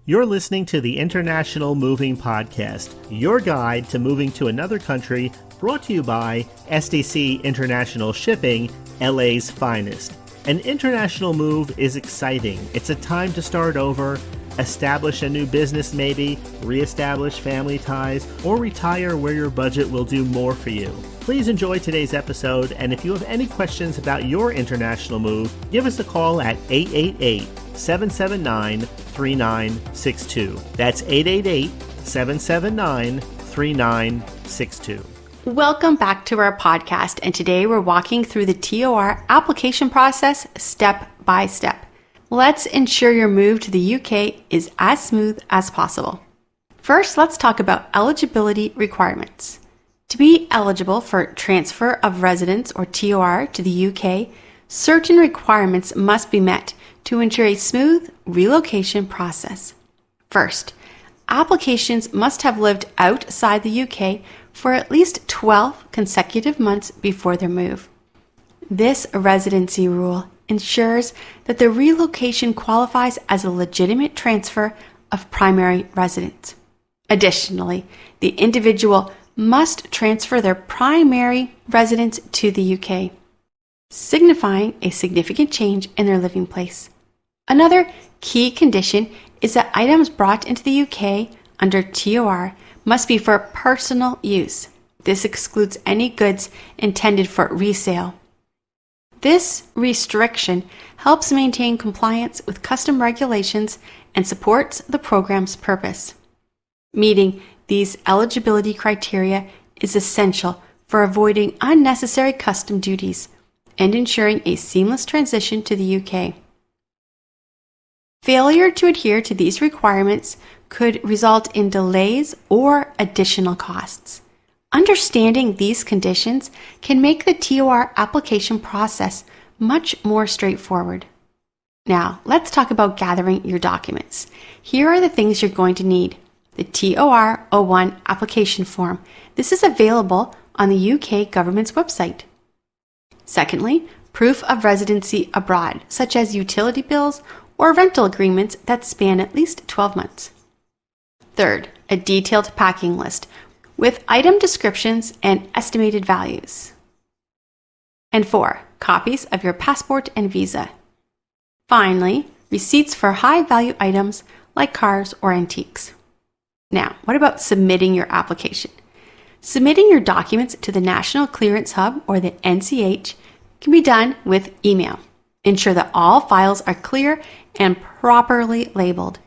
You're listening to the International Moving Podcast, your guide to moving to another country, brought to you by SDC International Shipping, LA's finest. An international move is exciting. It's a time to start over, establish a new business maybe, reestablish family ties, or retire where your budget will do more for you. Please enjoy today's episode, and if you have any questions about your international move, give us a call at 888-779-3962. That's 888-779-3962. Welcome back to our podcast, and today we're walking through the TOR application process step by step. Let's ensure your move to the UK is as smooth as possible. First, let's talk about eligibility requirements. To be eligible for transfer of residence or TOR to the UK, certain requirements must be met to ensure a smooth relocation process. First, applications must have lived outside the UK for at least 12 consecutive months before their move. This residency rule ensures that the relocation qualifies as a legitimate transfer of primary residence. Additionally, the individual must transfer their primary residence to the UK, signifying a significant change in their living place. Another key condition is that items brought into the UK under TOR must be for personal use. This excludes any goods intended for resale. This restriction helps maintain compliance with custom regulations and supports the program's purpose. Meeting these eligibility criteria is essential for avoiding unnecessary custom duties and ensuring a seamless transition to the UK. Failure to adhere to these requirements could result in delays or additional costs. Understanding these conditions can make the TOR application process much more straightforward. Now, let's talk about gathering your documents. Here are the things you're going to need. The TOR 01 application form. This is available on the UK government's website. Secondly, proof of residency abroad, such as utility bills or rental agreements that span at least 12 months. Third, a detailed packing list with item descriptions and estimated values. And 4, copies of your passport and visa. Finally, receipts for high-value items like cars or antiques. Now, what about submitting your application? Submitting your documents to the National Clearance Hub, or the NCH, can be done with email. Ensure that all files are clear and properly labeled.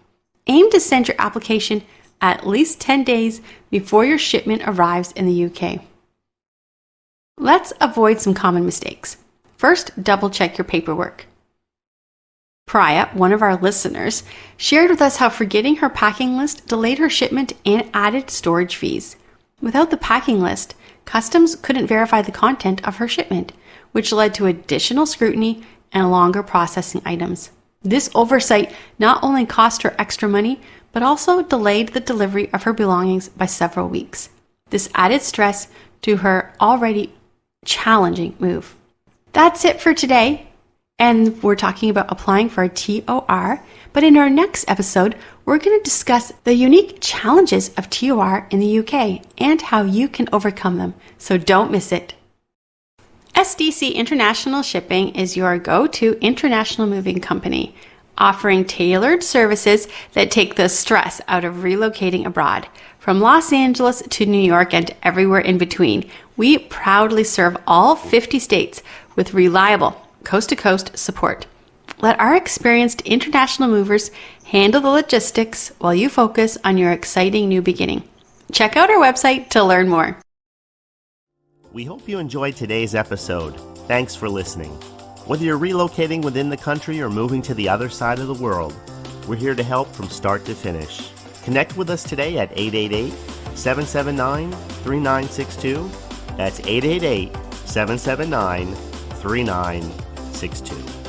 Aim to send your application at least 10 days before your shipment arrives in the UK. Let's avoid some common mistakes. First, double-check your paperwork. Priya, one of our listeners, shared with us how forgetting her packing list delayed her shipment and added storage fees. Without the packing list, customs couldn't verify the content of her shipment, which led to additional scrutiny and longer processing items. This oversight not only cost her extra money, but also delayed the delivery of her belongings by several weeks. This added stress to her already challenging move. That's it for today. And we're talking about applying for a TOR, but in our next episode, we're going to discuss the unique challenges of TOR in the UK and how you can overcome them. So don't miss it. SDC International Shipping is your go-to international moving company, offering tailored services that take the stress out of relocating abroad. From Los Angeles to New York and everywhere in between, we proudly serve all 50 states with reliable coast-to-coast support. Let our experienced international movers handle the logistics while you focus on your exciting new beginning. Check out our website to learn more. We hope you enjoyed today's episode. Thanks for listening. Whether you're relocating within the country or moving to the other side of the world, we're here to help from start to finish. Connect with us today at 888-779-3962. That's 888-779-3962.